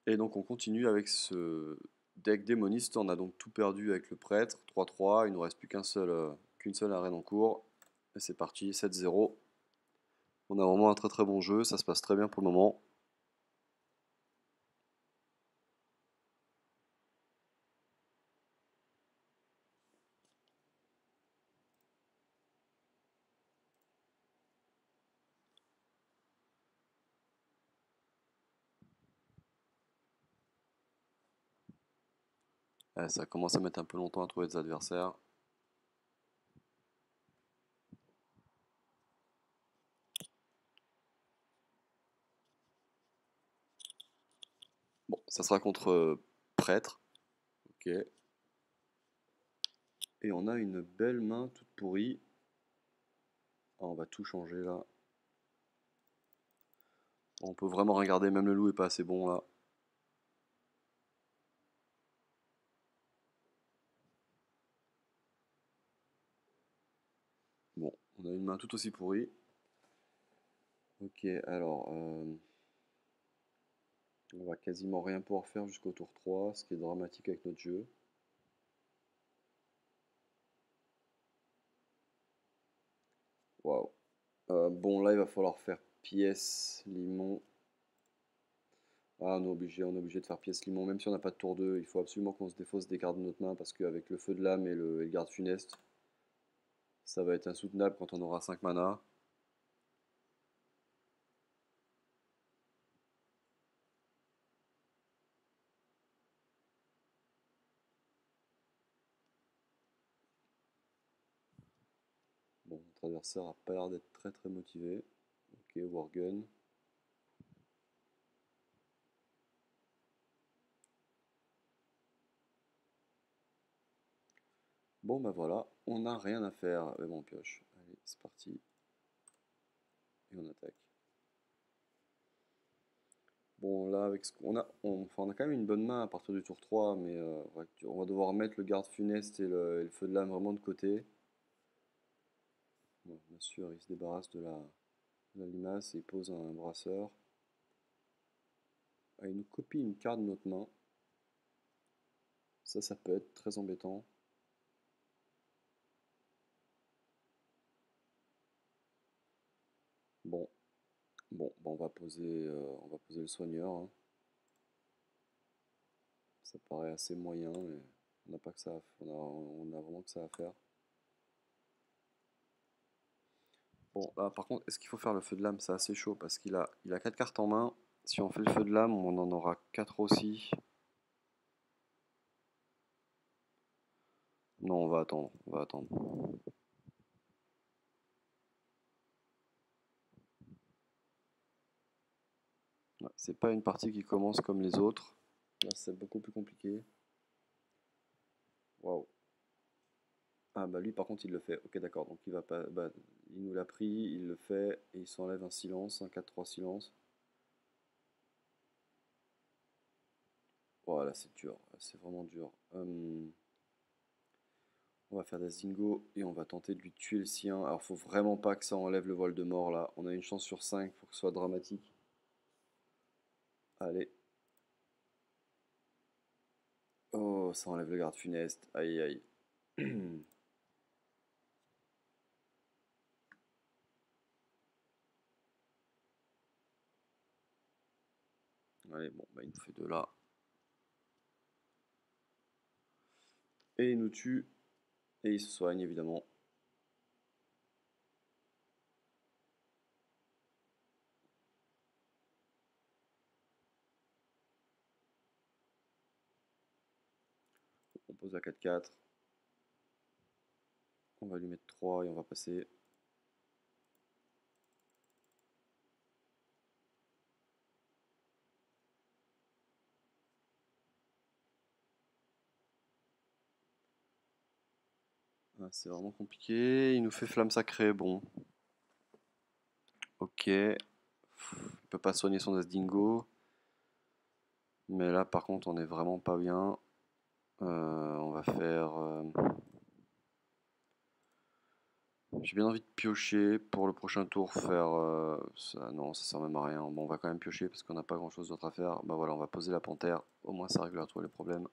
Et donc on continue avec ce deck démoniste. On a donc tout perdu avec le prêtre. 3-3, il nous reste plus qu'une seule arène en cours. Et c'est parti, 7-0. On a vraiment un très très bon jeu, ça se passe très bien pour le moment. Ça commence à mettre un peu longtemps à trouver des adversaires. Bon, ça sera contre prêtre. Ok. Et on a une belle main toute pourrie. Ah, on va tout changer là. On peut vraiment regarder, même le loup est pas assez bon là. Bon, on a une main tout aussi pourrie. Ok, alors on va quasiment rien pouvoir faire jusqu'au tour 3, ce qui est dramatique avec notre jeu. Waouh. Bon, là il va falloir faire pièce, limon. Ah, on est obligé de faire pièce, limon, même si on n'a pas de tour 2. Il faut absolument qu'on se défausse des cartes de notre main parce qu'avec le feu de lame et le garde funeste, ça va être insoutenable quand on aura 5 mana. Bon, notre adversaire a pas l'air d'être très très motivé. Ok, Worgen. Bon, bah voilà, on n'a rien à faire avec mon pioche. Allez, c'est parti. Et on attaque. Bon, là, avec ce qu'on a, enfin, on a quand même une bonne main à partir du tour 3, mais ouais, on va devoir mettre le garde funeste et le feu de lame vraiment de côté. Bon, bien sûr, il se débarrasse de la limace et il pose un brasseur. Ah, il nous copie une carte de notre main. Ça peut être très embêtant. Bon, bon, on va poser le soigneur, hein. Ça paraît assez moyen, mais on n'a pas que ça, on a vraiment que ça à faire. Bon, là, par contre, est-ce qu'il faut faire le feu de lame? C'est assez chaud parce qu'il a 4 cartes en main. Si on fait le feu de lame, on en aura 4 aussi. Non, on va attendre, on va attendre. Ouais, c'est pas une partie qui commence comme les autres. Là, c'est beaucoup plus compliqué. Waouh. Ah bah lui par contre il le fait. Ok d'accord, donc il va pas. Bah, il nous l'a pris, il le fait et il s'enlève un silence, un 4-3 silence. Voilà, c'est dur, c'est vraiment dur. On va faire des Zingo et on va tenter de lui tuer le sien. Alors faut vraiment pas que ça enlève le voile de mort là. On a une chance sur 5 pour que ce soit dramatique. Allez. Oh, ça enlève le garde funeste. Aïe aïe. Allez, bon, bah il nous fait 2 là. Et il nous tue. Et il se soigne évidemment. On pose la 4-4. On va lui mettre 3 et on va passer. Ah, c'est vraiment compliqué. Il nous fait flamme sacrée. Bon, ok. Il peut pas soigner son Asdingo. Mais là, par contre, on est vraiment pas bien. On va faire. J'ai bien envie de piocher pour le prochain tour faire ça. Non, ça sert même à rien. Bon, on va quand même piocher parce qu'on n'a pas grand chose d'autre à faire. Bah voilà, on va poser la panthère. Au moins, ça réglera tous les problèmes.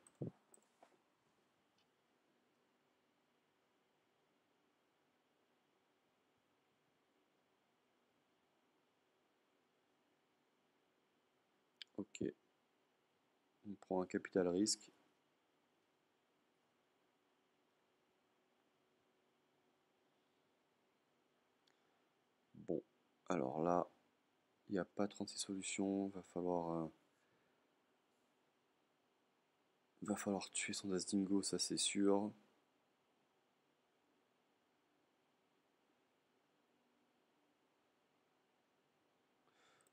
Ok, on prend un capital risque. Bon, alors là, il n'y a pas 36 solutions. Va falloir tuer son Dingo, ça c'est sûr.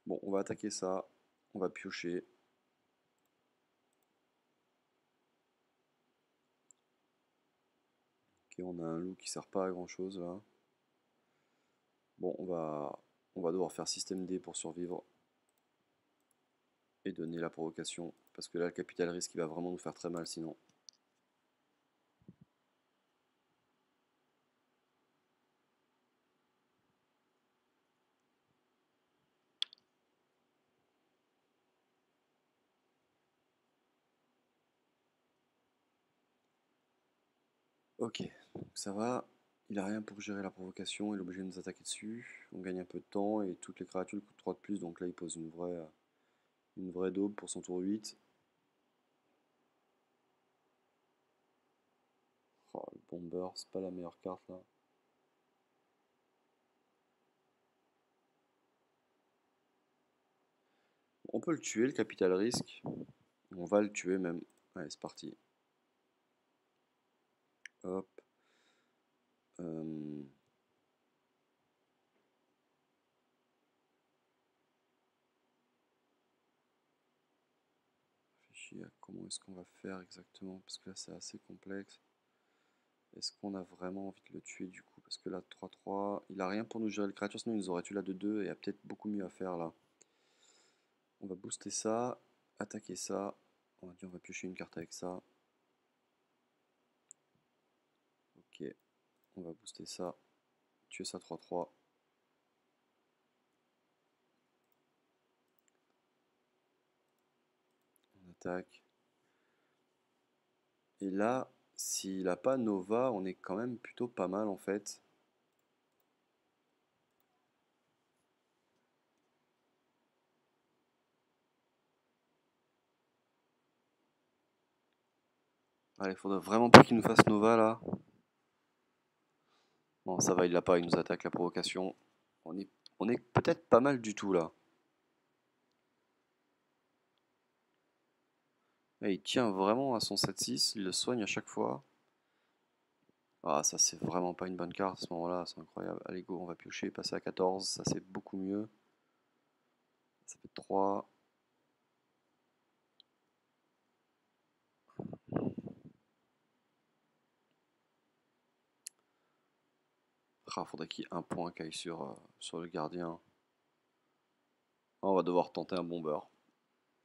Bon, on va attaquer ça. On va piocher. Ok, on a un loup qui sert pas à grand chose là. Bon, on va devoir faire système D pour survivre. Et donner la provocation. Parce que là, le capital risque, il va vraiment nous faire très mal sinon. Ok, donc ça va. Il a rien pour gérer la provocation, il est obligé de nous attaquer dessus. On gagne un peu de temps et toutes les créatures coûtent 3 de plus, donc là il pose une vraie daube pour son tour 8. Oh, le bomber, c'est pas la meilleure carte là. On peut le tuer, le capital risque. On va le tuer même. Allez, c'est parti. Hop. Euh, Réfléchis à comment est-ce qu'on va faire exactement, parce que là c'est assez complexe. Est-ce qu'on a vraiment envie de le tuer du coup? Parce que là, 3-3, il a rien pour nous gérer le créature, sinon il nous aurait tué là de 2 et il y a peut-être beaucoup mieux à faire là. On va booster ça, attaquer ça. On va dire on va piocher une carte avec ça. Ok, on va booster ça, tuer ça 3-3. On attaque. Et là, s'il a pas Nova, on est quand même plutôt pas mal en fait. Allez, faudrait vraiment pas qu'il nous fasse Nova là. Bon, ça va, il l'a pas, il nous attaque la provocation. On est, on est peut-être pas mal du tout là. Et il tient vraiment à son 7-6, il le soigne à chaque fois. Ah, ça c'est vraiment pas une bonne carte à ce moment-là, c'est incroyable. Allez go, on va piocher, passer à 14, ça c'est beaucoup mieux. Ça fait 3. Ah, faudrait qu'il y ait un point qui aille sur le gardien. Ah, on va devoir tenter un bomber.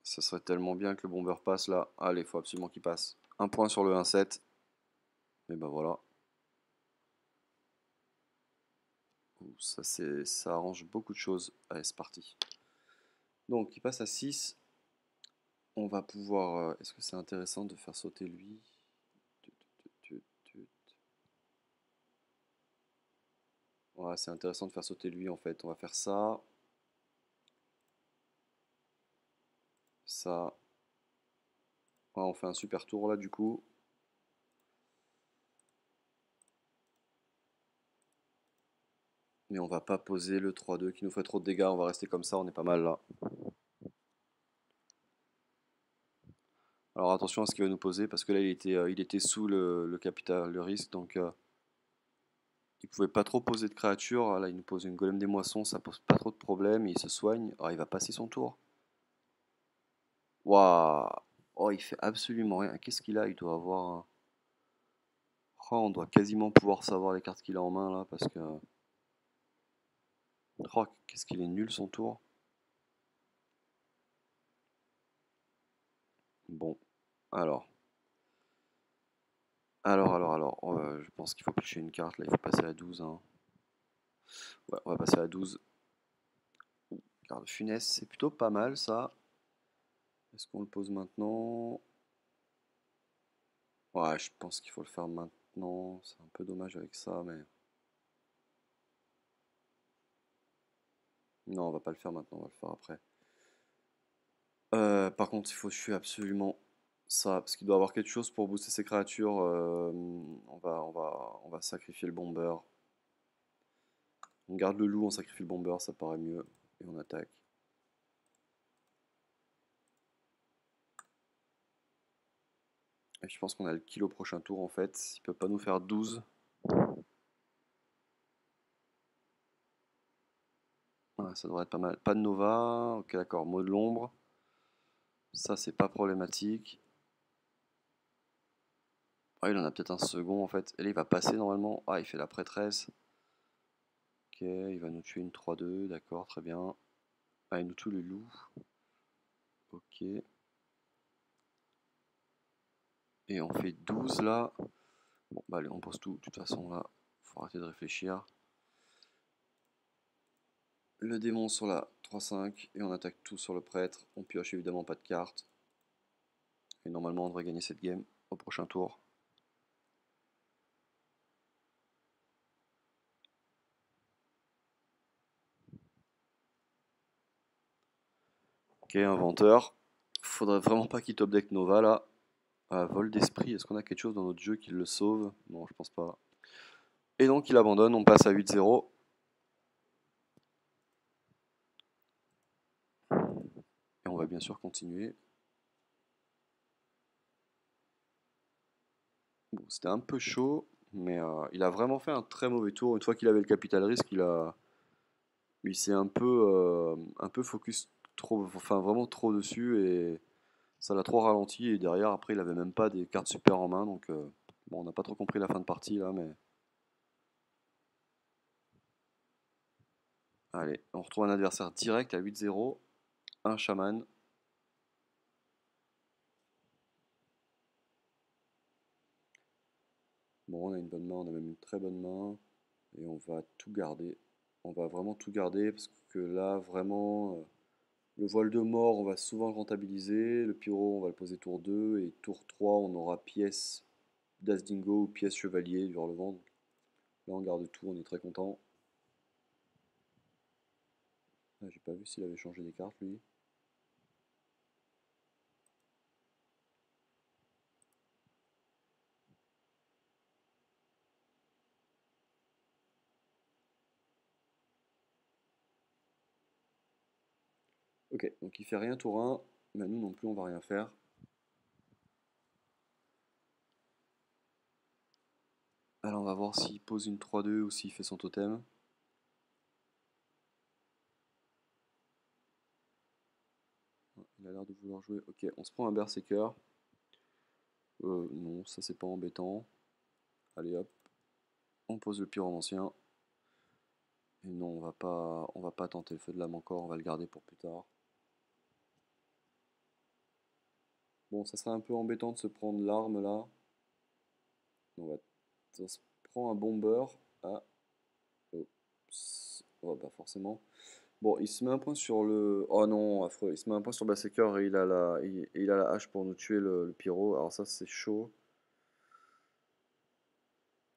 Ça serait tellement bien que le bomber passe là. Allez, faut absolument qu'il passe. Un point sur le 1-7. Et ben voilà. Ouh, ça arrange beaucoup de choses. Allez, c'est parti. Donc, il passe à 6. On va pouvoir... Est-ce que c'est intéressant de faire sauter lui? Ouais, c'est intéressant de faire sauter lui en fait. On va faire ça. Ça. Ouais, on fait un super tour là du coup. Mais on va pas poser le 3-2 qui nous fait trop de dégâts. On va rester comme ça, on est pas mal là. Alors attention à ce qu'il va nous poser parce que là il était sous le capital, le risque. Donc il pouvait pas trop poser de créatures. Là il nous pose une golem des moissons, ça pose pas trop de problèmes. Il se soigne. Alors il va passer son tour. Waouh! Oh, il fait absolument rien. Qu'est-ce qu'il a? Il doit avoir Oh, on doit quasiment pouvoir savoir les cartes qu'il a en main là parce que. Oh, qu'est-ce qu'il est nul son tour. Bon, alors. Je pense qu'il faut piocher une carte là, il faut passer à 12, hein. Ouais, on va passer à 12. Garde funeste, c'est plutôt pas mal ça. Est-ce qu'on le pose maintenant? Ouais, je pense qu'il faut le faire maintenant. C'est un peu dommage avec ça, mais... Non, on va pas le faire maintenant, on va le faire après. Par contre, il faut tuer absolument ça, parce qu'il doit avoir quelque chose pour booster ses créatures. On va sacrifier le bomber. On garde le loup, on sacrifie le bomber, ça paraît mieux. Et on attaque. Et je pense qu'on a le kill au prochain tour en fait. Il peut pas nous faire 12. Ouais, ça devrait être pas mal. Pas de Nova. Ok, d'accord. Mot de l'ombre. Ça, c'est pas problématique. Ah, il en a peut-être un second en fait. Et là, il va passer normalement. Ah, il fait la prêtresse. Ok, il va nous tuer une 3-2. D'accord, très bien. Ah, il nous tue le loup. Ok. Et on fait 12 là. Bon, bah allez, on pose tout. De toute façon, là, faut arrêter de réfléchir. Le démon sur la 3-5. Et on attaque tout sur le prêtre. On pioche évidemment pas de cartes. Et normalement, on devrait gagner cette game au prochain tour. Ok, inventeur. Faudrait vraiment pas qu'il top deck Nova là. Vol d'esprit, est-ce qu'on a quelque chose dans notre jeu qui le sauve? Non, je pense pas. Et donc il abandonne, on passe à 8-0. Et on va bien sûr continuer. Bon, c'était un peu chaud, mais il a vraiment fait un très mauvais tour. Une fois qu'il avait le capital risque, il s'est un peu focus trop, enfin vraiment trop dessus et ça l'a trop ralenti. Et derrière, après, il avait même pas des cartes super en main, donc bon, on n'a pas trop compris la fin de partie là, mais allez, on retrouve un adversaire direct à 8-0, un chaman. Bon, on a une bonne main, on a même une très bonne main. Et on va tout garder. On va vraiment tout garder parce que là, vraiment, le voile de mort, on va souvent le rentabiliser. Le pyro, on va le poser tour 2. Et tour 3, on aura pièce d'As Dingo ou pièce chevalier du Hurlevent. Donc là, on garde tout, on est très content. Ah, j'ai pas vu s'il avait changé des cartes, lui. Ok, donc il fait rien tour 1. Mais nous non plus, on va rien faire. Alors, on va voir s'il pose une 3-2 ou s'il fait son totem. Il a l'air de vouloir jouer. Ok, on se prend un Berserker. Non, ça c'est pas embêtant. Allez hop, on pose le pyromancien. Et non, on va pas tenter le feu de l'âme encore, on va le garder pour plus tard. Bon, ça serait un peu embêtant de se prendre l'arme là. On se prend un bomber. Ah, oh, bah forcément. Bon, il se met un point sur le. Oh non, affreux. Il se met un point sur le Berserker et il a la hache pour nous tuer le pyro. Alors ça, c'est chaud.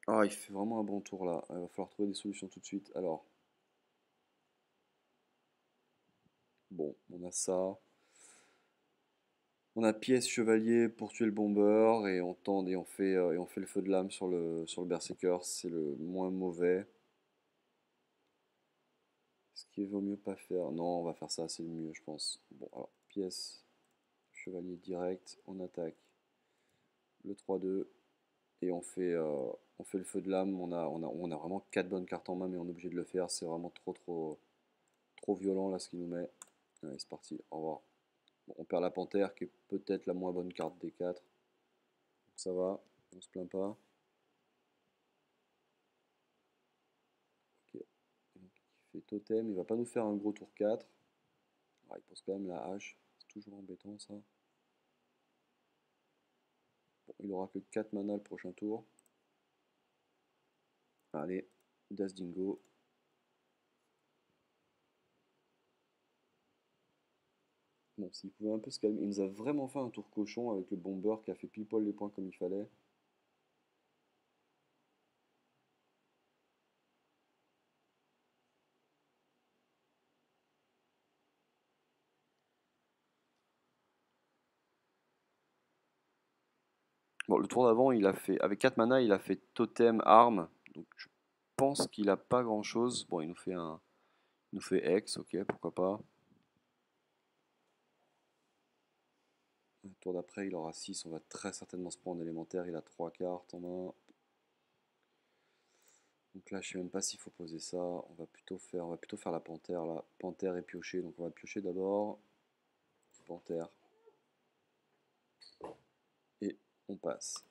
Ah, il fait vraiment un bon tour là. Il va falloir trouver des solutions tout de suite. Alors, bon, on a ça. On a pièce chevalier pour tuer le bomber et on tend et on fait le feu de lame sur le berserker, c'est le moins mauvais. Ce qui vaut mieux pas faire. Non, on va faire ça, c'est le mieux, je pense. Bon, alors, pièce chevalier direct, on attaque le 3-2 et on fait le feu de lame. On a vraiment 4 bonnes cartes en main, mais on est obligé de le faire. C'est vraiment trop violent là ce qu'il nous met. Allez, c'est parti, au revoir. Bon, on perd la panthère qui est peut-être la moins bonne carte des 4. Donc ça va, on se plaint pas. Ok. Donc, il fait totem, il va pas nous faire un gros tour 4. Ah, il pose quand même la hache, c'est toujours embêtant ça. Bon, il aura que 4 mana le prochain tour. Allez, Das Dingo. Bon, s'il pouvait un peu se calmer. Il nous a vraiment fait un tour cochon avec le bomber qui a fait pile poil les points comme il fallait. Bon, le tour d'avant, il a fait, avec 4 mana, il a fait totem, arme. Donc je pense qu'il a pas grand chose. Bon, il nous fait X, ok, pourquoi pas. Le tour d'après, il aura 6. On va très certainement se prendre en élémentaire. Il a 3 cartes en main. Donc là, je sais même pas s'il faut poser ça. On va plutôt faire la panthère là. Panthère et piocher. Donc on va piocher d'abord. Panthère. Et on passe.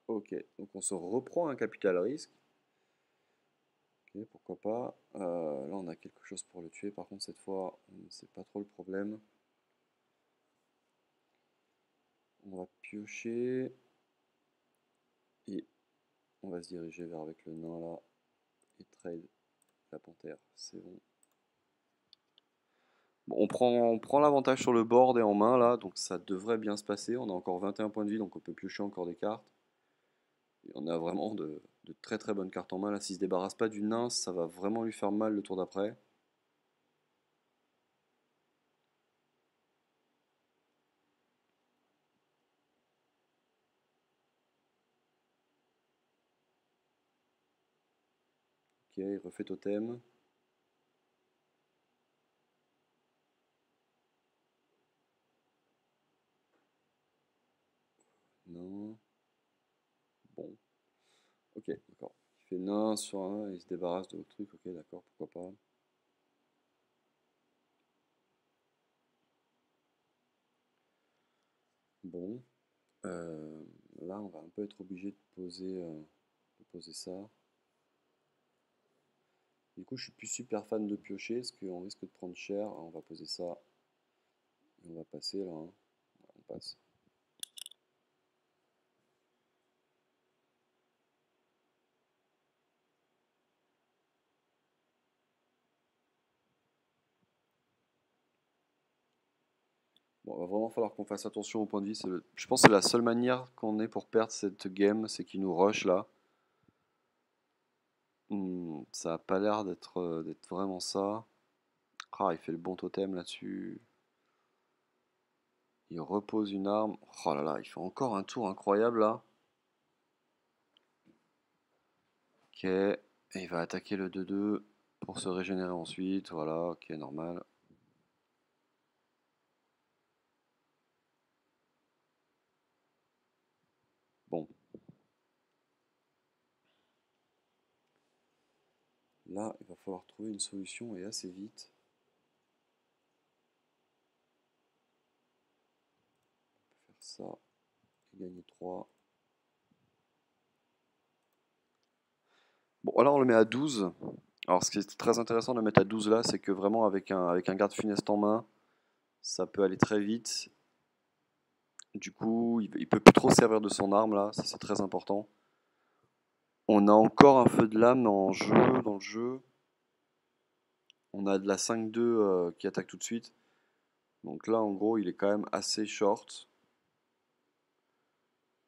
Ok, donc on se reprend un capital risque. Ok, pourquoi pas. Là, on a quelque chose pour le tuer. Par contre, cette fois, c'est pas trop le problème. On va piocher. Et on va se diriger vers avec le nain là. Et trade la panthère. C'est bon. Bon, on prend l'avantage sur le board et en main là. Donc ça devrait bien se passer. On a encore 21 points de vie. Donc on peut piocher encore des cartes. Et on a vraiment de très très bonnes cartes en main. Là, s'il se débarrasse pas du nain, ça va vraiment lui faire mal le tour d'après. Ok, il refait totem. Non. Bon. Ok, d'accord. Il fait nain sur un, il se débarrasse de l'autre truc. Ok, d'accord, pourquoi pas. Bon. Euh, Là, on va un peu être obligé de poser ça. Du coup, je suis plus super fan de piocher, parce qu'on risque de prendre cher. On va poser ça. Et on va passer là, hein. On passe. Bon, il va vraiment falloir qu'on fasse attention au point de vie. Je pense que c'est la seule manière qu'on ait pour perdre cette game, c'est qu'il nous rush là. Ça a pas l'air d'être vraiment ça. Ah, il fait le bon totem là-dessus. Il repose une arme. Oh là là, il fait encore un tour incroyable là. Ok, et il va attaquer le 2-2 pour se régénérer ensuite. Voilà, ok, normal. Bon, là, il va falloir trouver une solution et assez vite. Faire ça et gagner 3. Bon, alors on le met à 12. Alors, ce qui est très intéressant de le mettre à 12 là, c'est que vraiment avec un garde funeste en main, ça peut aller très vite. Du coup, il peut plus trop servir de son arme là, ça c'est très important. On a encore un feu de lame en jeu, dans le jeu. On a de la 5-2 qui attaque tout de suite. Donc là, en gros, il est quand même assez short.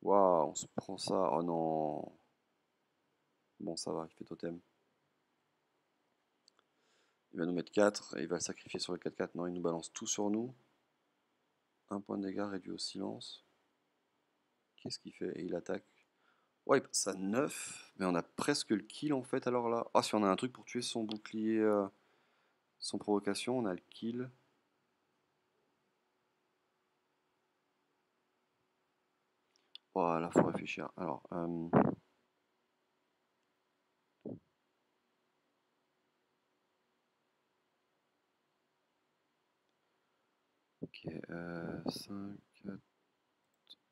Waouh, on se prend ça. Oh non. Bon, ça va, il fait totem. Il va nous mettre 4 et il va le sacrifier sur le 4-4. Non, il nous balance tout sur nous. Un point de dégâts réduit au silence. Qu'est-ce qu'il fait? Et il attaque. Ouais, il passe à 9. Mais on a presque le kill en fait alors là. Ah, si on a un truc pour tuer son bouclier, son provocation, on a le kill. Voilà, faut réfléchir. Alors, ok, 5, 4.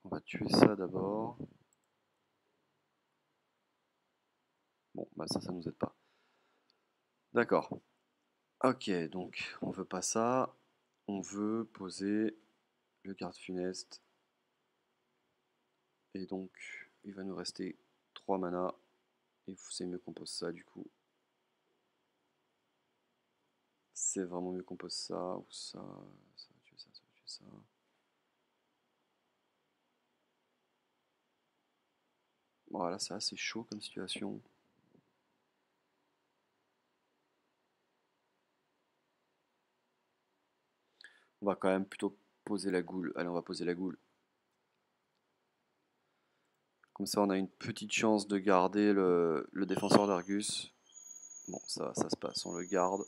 On va tuer ça d'abord. Bon, bah ça nous aide pas. D'accord. Ok, donc on veut pas ça. On veut poser le garde funeste. Et donc il va nous rester 3 mana. Et c'est mieux qu'on pose ça du coup. C'est vraiment mieux qu'on pose ça ou ça. Ça va tuer ça, ça va tuer ça. Voilà, c'est assez chaud comme situation. On va quand même plutôt poser la goule. Allez, on va poser la goule. Comme ça, on a une petite chance de garder le défenseur d'Argus. Bon, ça se passe, on le garde.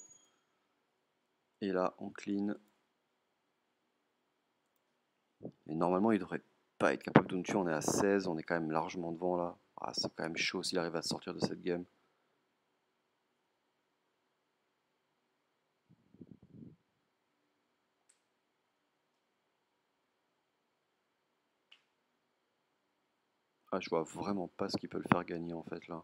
Et là, on clean. Et normalement, il devrait pas être capable de nous tuer. On est à 16, on est quand même largement devant là. Ah, c'est quand même chaud s'il arrive à sortir de cette game. Ah, je vois vraiment pas ce qui peut le faire gagner en fait là.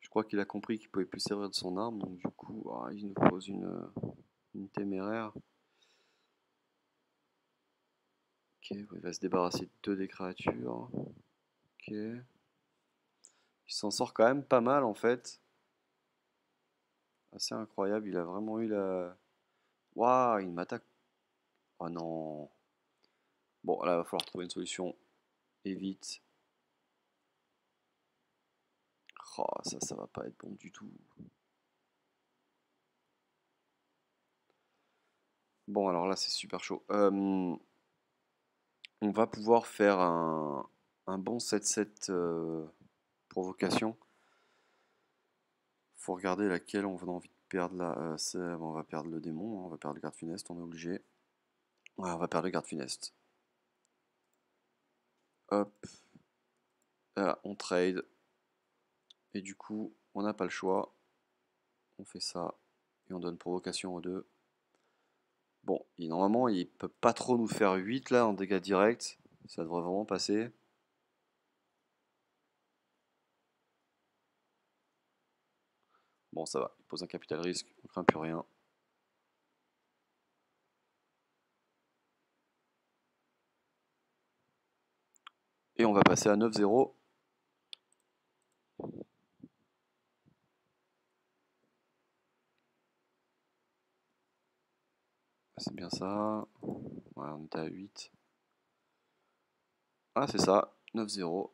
Je crois qu'il a compris qu'il pouvait plus servir de son arme, donc du coup, ah, il nous pose une téméraire. Ok, il va se débarrasser de 2 des créatures. Ok. Il s'en sort quand même pas mal en fait. Assez incroyable, il a vraiment eu la... Waouh, il m'attaque. Oh non. Bon, là, il va falloir trouver une solution. Et vite. Oh, ça va pas être bon du tout. Bon, alors là, c'est super chaud. On va pouvoir faire un bon 7-7 provocation. Faut regarder laquelle on a envie de perdre là. Bon, on va perdre le démon, hein, on va perdre le garde funeste, on est obligé. Ouais, on va perdre le garde funeste. Hop. Là, on trade. Et du coup, on n'a pas le choix. On fait ça. Et on donne provocation aux deux. Bon, normalement, il peut pas trop nous faire 8 là en dégâts directs. Ça devrait vraiment passer. Bon, ça va. Il pose un capital risque. On craint plus rien. Et on va passer à 9-0. C'est bien ça. Ouais, on était à 8. Ah, c'est ça. 9-0.